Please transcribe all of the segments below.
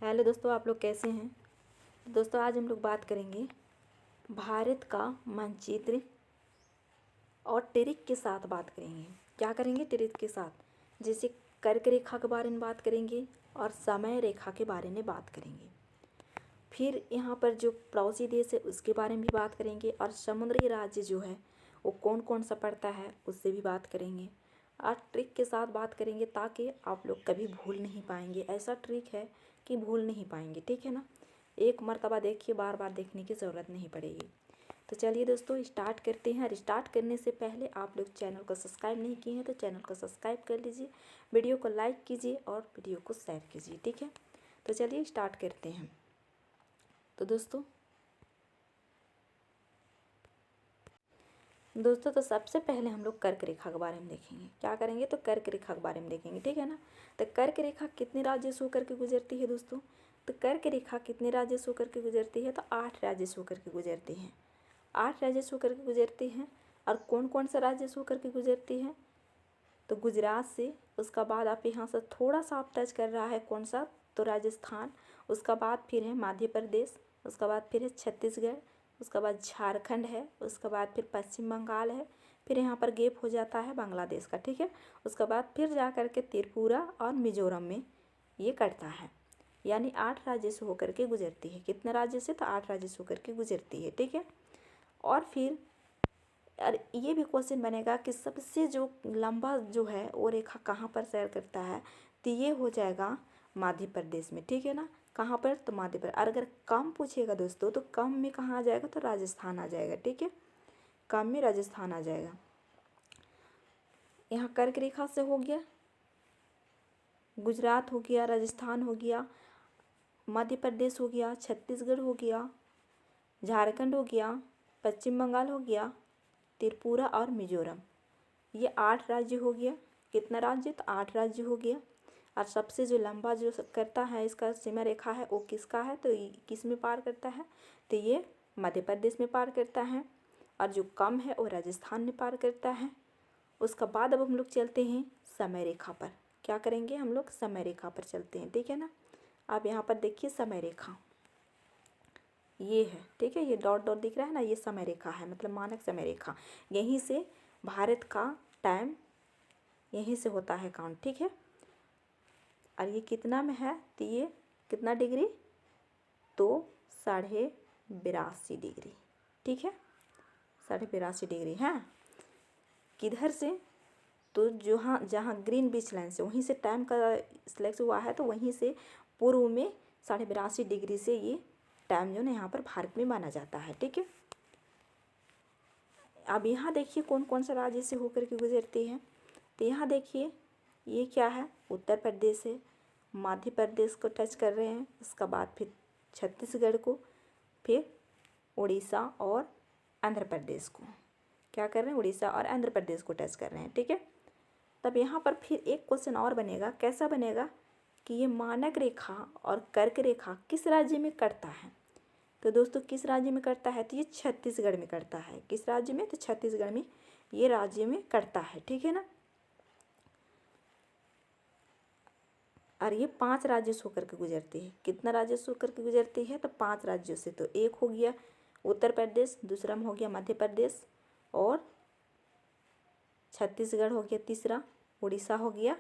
Hello दोस्तों, आप लोग कैसे हैं। दोस्तों आज हम लोग बात करेंगे भारत का मानचित्र और ट्रिक के साथ बात करेंगे। क्या करेंगे? ट्रिक के साथ, जैसे कर्क रेखा के बारे में बात करेंगे और समय रेखा के बारे में बात करेंगे। फिर यहाँ पर जो पड़ोसी देश है उसके बारे में भी बात करेंगे और समुद्री राज्य जो है वो कौन कौन सा पड़ता है उससे भी बात करेंगे और ट्रिक के साथ बात करेंगे ताकि आप लोग कभी भूल नहीं पाएंगे। ऐसा ट्रिक है कि भूल नहीं पाएंगे, ठीक है ना। एक मर्तबा देखिए, बार बार देखने की ज़रूरत नहीं पड़ेगी। तो चलिए दोस्तों स्टार्ट करते हैं। और स्टार्ट करने से पहले आप लोग चैनल को सब्सक्राइब नहीं किए हैं तो चैनल को सब्सक्राइब कर लीजिए, वीडियो को लाइक कीजिए और वीडियो को शेयर कीजिए, ठीक है। तो चलिए स्टार्ट करते हैं। तो दोस्तों तो सबसे पहले हम लोग कर्क रेखा के बारे में देखेंगे। क्या करेंगे? तो कर्क रेखा के बारे में देखेंगे, ठीक है ना। तो कर्क रेखा कितने राज्यों से होकर के गुजरती है दोस्तों? तो कर्क रेखा कितने राज्यों से होकर के गुजरती है? तो 8 राज्यों से होकर के गुजरती हैं। 8 राज्यों से होकर के गुजरती हैं। और कौन कौन सा राज्य से होकर के गुजरती है? तो गुजरात से, उसका बाद आप यहाँ से थोड़ा सा आप टच कर रहा है कौन सा, तो राजस्थान, उसका बाद फिर है मध्य प्रदेश, उसका बाद फिर है छत्तीसगढ़, उसका बाद झारखंड है, उसका बाद फिर पश्चिम बंगाल है, फिर यहाँ पर गैप हो जाता है बांग्लादेश का, ठीक है। उसका बाद फिर जा कर के त्रिपुरा और मिजोरम में ये कटता है। यानी 8 राज्य से होकर के गुजरती है। कितने राज्य से? तो 8 राज्य से होकर के गुजरती है, ठीक है। और फिर और ये भी क्वेश्चन बनेगा कि सबसे जो लंबा जो है वो रेखा कहाँ पर सैर करता है? तो ये हो जाएगा मध्य प्रदेश में, ठीक है ना। कहाँ पर? तो मध्य प्रदेश। और अगर कम पूछेगा दोस्तों तो कम में कहाँ आ जाएगा? तो राजस्थान आ जाएगा, ठीक है। कम में राजस्थान आ जाएगा। यहाँ कर्क रेखा से हो गया, गुजरात हो गया, राजस्थान हो गया, मध्य प्रदेश हो गया, छत्तीसगढ़ हो गया, झारखंड हो गया, पश्चिम बंगाल हो गया, त्रिपुरा और मिजोरम। ये 8 राज्य हो गया। कितना राज्य? तो 8 राज्य हो गया। और सबसे जो लंबा जो करता है इसका सीमा रेखा है वो किसका है? तो किस में पार करता है? तो ये मध्य प्रदेश में पार करता है। और जो कम है वो राजस्थान में पार करता है। उसका बाद अब हम लोग चलते हैं समय रेखा पर। क्या करेंगे? हम लोग समय रेखा पर चलते हैं, ठीक है ना। आप यहाँ पर देखिए समय रेखा ये है, ठीक है। ये डॉट डॉट दिख रहा है ना, ये समय रेखा है, मतलब मानक समय रेखा। यहीं से भारत का टाइम यहीं से होता है काउंट, ठीक है। और ये कितना में है? तो ये कितना डिग्री? तो 82.5 डिग्री, ठीक है। 82.5 डिग्री है। किधर से? तो जहाँ जहाँ ग्रीन बीच लाइन से, वहीं से टाइम का सिलेक्ट हुआ है, तो वहीं से पूर्व में 82.5 डिग्री से ये टाइम जो है यहाँ पर भारत में माना जाता है, ठीक है। अब यहाँ देखिए कौन कौन सा राज्य से होकर के गुजरती है। तो यहाँ देखिए ये क्या है? उत्तर प्रदेश है। मध्य प्रदेश को टच कर रहे हैं, उसका बाद फिर छत्तीसगढ़ को, फिर उड़ीसा और आंध्र प्रदेश को। क्या कर रहे हैं? उड़ीसा और आंध्र प्रदेश को टच कर रहे हैं, ठीक है। तब यहाँ पर फिर एक क्वेश्चन और बनेगा। कैसा बनेगा? कि ये मानक रेखा और कर्क रेखा किस राज्य में कटता है? तो दोस्तों किस राज्य में कटता है? तो ये छत्तीसगढ़ में कटता है। किस राज्य में? तो छत्तीसगढ़ में ये राज्य में कटता है, ठीक है ना। और ये 5 राज्यों से होकर के गुजरती है। कितना राज्यों से होकर के गुजरती है? तो 5 राज्यों से। तो एक हो गया उत्तर प्रदेश, दूसरा में हो गया मध्य प्रदेश और छत्तीसगढ़ हो गया तीसरा, उड़ीसा हो गया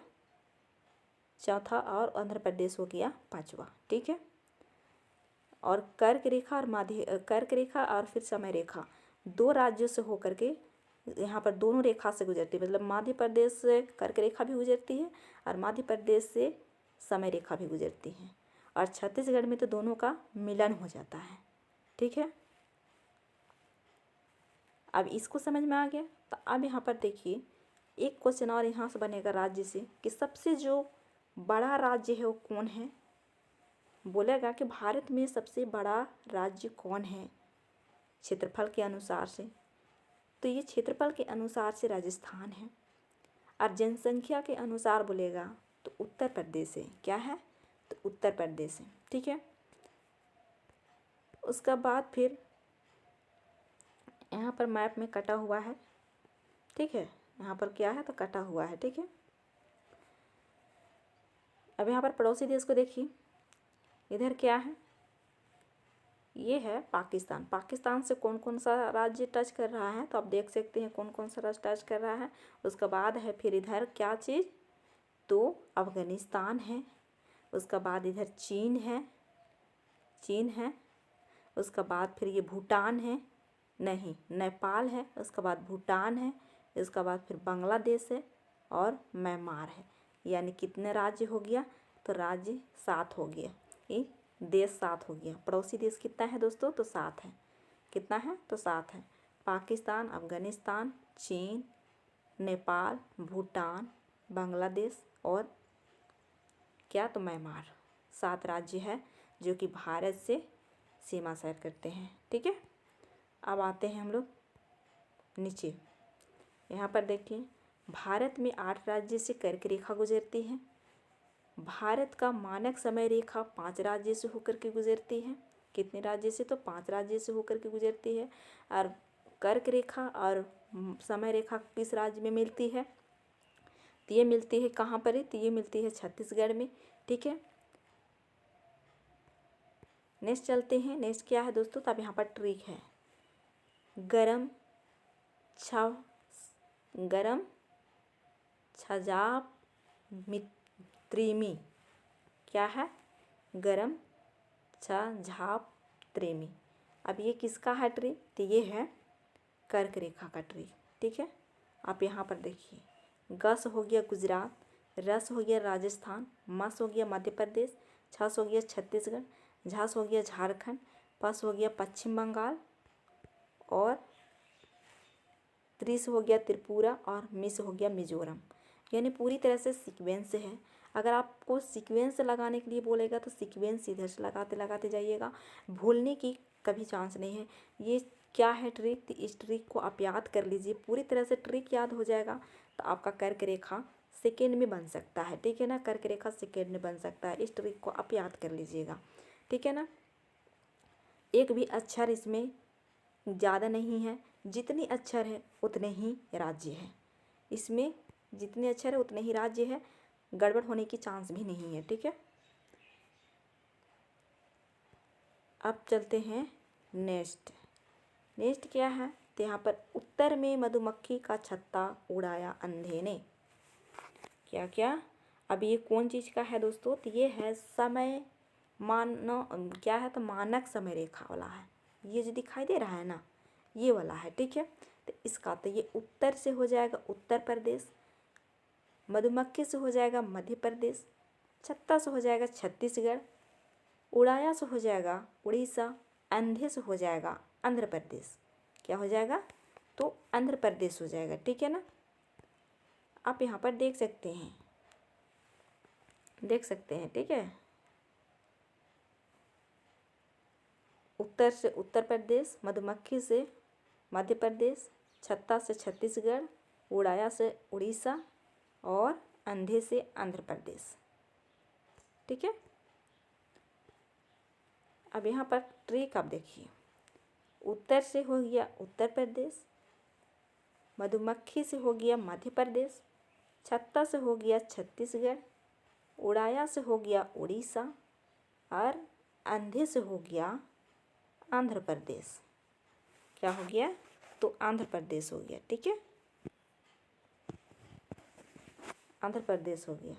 चौथा और आंध्र प्रदेश हो गया पांचवा, ठीक है। और कर्क रेखा और फिर समय रेखा 2 राज्यों से होकर के यहाँ पर दोनों रेखा से गुजरती है। मतलब मध्य प्रदेश से कर्क रेखा भी गुजरती है और मध्य प्रदेश से समय रेखा भी गुजरती है। और छत्तीसगढ़ में तो दोनों का मिलन हो जाता है, ठीक है। अब इसको समझ में आ गया। तो अब यहाँ पर देखिए एक क्वेश्चन और यहाँ से बनेगा राज्य से, कि सबसे जो बड़ा राज्य है वो कौन है? बोलेगा कि भारत में सबसे बड़ा राज्य कौन है क्षेत्रफल के अनुसार से? तो ये क्षेत्रफल के अनुसार से राजस्थान है। और जनसंख्या के अनुसार बोलेगा तो उत्तर प्रदेश है। क्या है? तो उत्तर प्रदेश है, ठीक है। उसका बाद फिर यहाँ पर मैप में कटा हुआ है, ठीक है। यहाँ पर क्या है? तो कटा हुआ है, ठीक है। अब यहाँ पर पड़ोसी देश को देखिए, इधर क्या है, ये है पाकिस्तान। पाकिस्तान से कौन कौन सा राज्य टच कर रहा है, तो आप देख सकते हैं कौन कौन सा राज्य टच कर रहा है। उसके बाद है फिर इधर क्या चीज़, तो अफ़गानिस्तान है। उसका बाद इधर चीन है। उसका बाद फिर ये भूटान है, नहीं नेपाल है। उसका बाद भूटान है। उसका बाद फिर बांग्लादेश है और म्यांमार है। यानी कितने राज्य हो गया, तो राज्य 7 हो गया, ये देश 7 हो गया। पड़ोसी देश कितना है दोस्तों, तो 7 है। कितना है, तो 7 है। पाकिस्तान, अफ़गानिस्तान, चीन, नेपाल, भूटान, बांग्लादेश और क्या, तो म्यांमार। 7 राज्य है जो कि भारत से सीमा शेयर करते हैं। ठीक है, अब आते हैं हम लोग नीचे। यहाँ पर देखिए, भारत में 8 राज्य से कर्क रेखा गुजरती है। भारत का मानक समय रेखा 5 राज्य से होकर के गुजरती है। कितने राज्य से, तो 5 राज्य से होकर के गुजरती है। और कर्क रेखा और समय रेखा किस राज्य में मिलती है, तो ये मिलती है कहाँ पर है, तो ये मिलती है छत्तीसगढ़ में। ठीक है, नेक्स्ट चलते हैं। नेक्स्ट क्या है दोस्तों, तो अब यहाँ पर ट्रिक है, गरम छजाप त्रिमी। क्या है, गरम छजाप त्रिमी। अब ये किसका है ट्री, तो ये है कर्क रेखा का ट्री। ठीक है, आप यहाँ पर देखिए, गस हो गया गुजरात, रस हो गया राजस्थान, मस हो गया मध्य प्रदेश, छस हो गया छत्तीसगढ़, झस हो गया झारखंड, पस हो गया पश्चिम बंगाल और त्रिस हो गया त्रिपुरा और मिस हो गया मिजोरम। यानी पूरी तरह से सीक्वेंस है। अगर आपको सीक्वेंस लगाने के लिए बोलेगा तो सीक्वेंस इधर से लगाते लगाते जाइएगा, भूलने की कभी चांस नहीं है। ये क्या है ट्रिक, तो इस ट्रिक को आप याद कर लीजिए। पूरी तरह से ट्रिक याद हो जाएगा तो आपका कर्क रेखा सेकेंड में बन सकता है। ठीक है ना, कर्क रेखा सेकेंड में बन सकता है। इस ट्रिक को आप याद कर लीजिएगा। ठीक है ना, एक भी अक्षर इसमें ज़्यादा नहीं है, जितनी अक्षर है उतने ही राज्य है। इसमें जितने अक्षर है उतने ही राज्य है, गड़बड़ होने की चांस भी नहीं है। ठीक है, अब चलते हैं नेक्स्ट क्या है, तो यहाँ पर उत्तर में मधुमक्खी का छत्ता उड़ाया अंधे ने। क्या क्या, अब ये कौन चीज़ का है दोस्तों, तो ये है समय क्या है, तो मानक समय रेखा वाला है। ये जो दिखाई दे रहा है ना, ये वाला है। ठीक है, तो इसका तो ये उत्तर से हो जाएगा उत्तर प्रदेश, मधुमक्खी से हो जाएगा मध्य प्रदेश, छत्ता से हो जाएगा छत्तीसगढ़, उड़ाया से हो जाएगा उड़ीसा, अंधे से हो जाएगा आंध्र प्रदेश। क्या हो जाएगा, तो आंध्र प्रदेश हो जाएगा। ठीक है ना, आप यहाँ पर देख सकते हैं। ठीक है, उत्तर से उत्तर प्रदेश, मधुमक्खी से मध्य प्रदेश, छत्ता से छत्तीसगढ़, उड़ाया से उड़ीसा और अंधे से आंध्र प्रदेश। ठीक है, अब यहाँ पर ट्रिक आप देखिए, उत्तर से हो गया उत्तर प्रदेश, मधुमक्खी से हो गया मध्य प्रदेश, छत्ता से हो गया छत्तीसगढ़, उड़ाया से हो गया उड़ीसा और अंधे से हो गया आंध्र प्रदेश। क्या हो गया, तो आंध्र प्रदेश हो गया। ठीक है, आंध्र प्रदेश हो गया।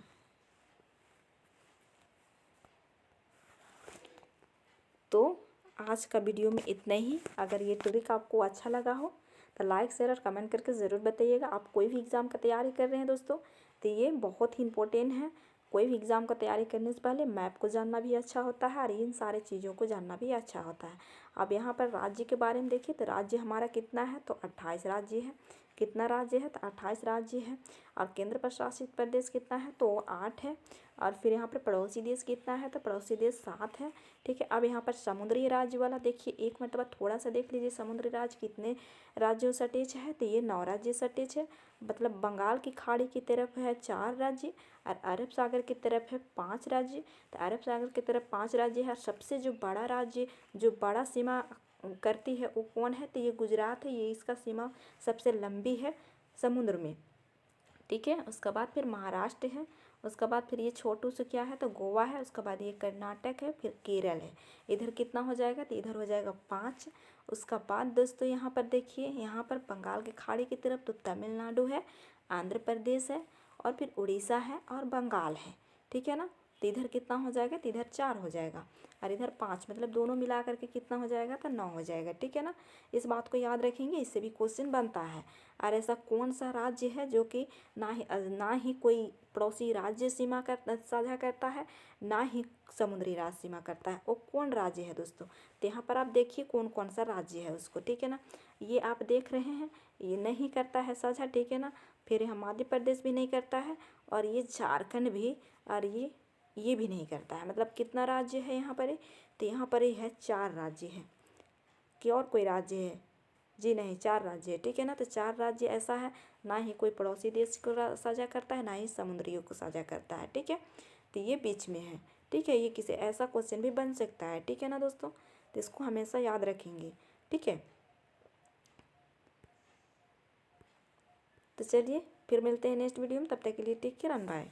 तो आज का वीडियो में इतना ही। अगर ये ट्रिक आपको अच्छा लगा हो तो लाइक शेयर और कमेंट करके ज़रूर बताइएगा। आप कोई भी एग्ज़ाम का तैयारी कर रहे हैं दोस्तों, तो ये बहुत ही इम्पोर्टेंट है। कोई भी एग्ज़ाम का तैयारी करने से पहले मैप को जानना भी अच्छा होता है और इन सारे चीज़ों को जानना भी अच्छा होता है। अब यहाँ पर राज्य के बारे में देखिए, तो राज्य हमारा कितना है, तो 28 राज्य है। कितना राज्य है, तो 28 राज्य है। और केंद्र प्रशासित प्रदेश कितना है, तो 8 है। और फिर यहाँ पर पड़ोसी देश कितना है, तो पड़ोसी देश 7 है। ठीक है, अब यहाँ पर समुद्री राज्य वाला देखिए, एक मरतबा थोड़ा सा देख लीजिए समुद्री राज्य कितने राज्यों से अटैच है, तो ये 9 राज्य से अटैच है। मतलब बंगाल की खाड़ी की तरफ है 4 राज्य और अरब सागर की तरफ है 5 राज्य। तो अरब सागर की तरफ 5 राज्य है। सबसे जो बड़ा राज्य जो बड़ा सीमा करती है वो कौन है, तो ये गुजरात है। ये इसका सीमा सबसे लंबी है समुद्र में। ठीक है, उसके बाद फिर महाराष्ट्र है, उसके बाद फिर ये छोटू से क्या है तो गोवा है, उसके बाद ये कर्नाटक है, फिर केरल है। इधर कितना हो जाएगा तो इधर हो जाएगा 5। उसका बाद दोस्तों यहाँ पर देखिए, यहाँ पर बंगाल की खाड़ी की तरफ तो तमिलनाडु है, आंध्र प्रदेश है, और फिर उड़ीसा है और बंगाल है, ठीक है ना। तो इधर कितना हो जाएगा तो इधर 4 हो जाएगा, और इधर 5, मतलब दोनों मिला करके कितना हो जाएगा तो 9 हो जाएगा, ठीक है ना। इस बात को याद रखेंगे, इससे भी क्वेश्चन बनता है। और ऐसा कौन सा राज्य है जो कि ना ही कोई पड़ोसी राज्य सीमा कर साझा करता है, ना ही समुद्री राज्य सीमा करता है, वो कौन राज्य है दोस्तों। तो यहाँ पर आप देखिए कौन कौन सा राज्य है उसको, ठीक है ना। ये आप देख रहे हैं, ये नहीं करता है साझा, ठीक है ना। फिर यहाँ मध्य प्रदेश भी नहीं करता है, और ये झारखंड भी, और ये भी नहीं करता है। मतलब कितना राज्य है यहाँ पर, तो यहाँ पर है 4 राज्य है। कि और कोई राज्य है जी, नहीं, 4 राज्य है, ठीक है ना। तो 4 राज्य ऐसा है, ना ही कोई पड़ोसी देश को साझा करता है, ना ही समुद्रियों को साझा करता है, ठीक है। तो ये बीच में है, ठीक है। ये किसी ऐसा क्वेश्चन भी बन सकता है, ठीक है ना दोस्तों। तो इसको हमेशा याद रखेंगे, ठीक है। तो चलिए फिर मिलते हैं नेक्स्ट वीडियो में, तब तक के लिए टेक केयर एंड बाय।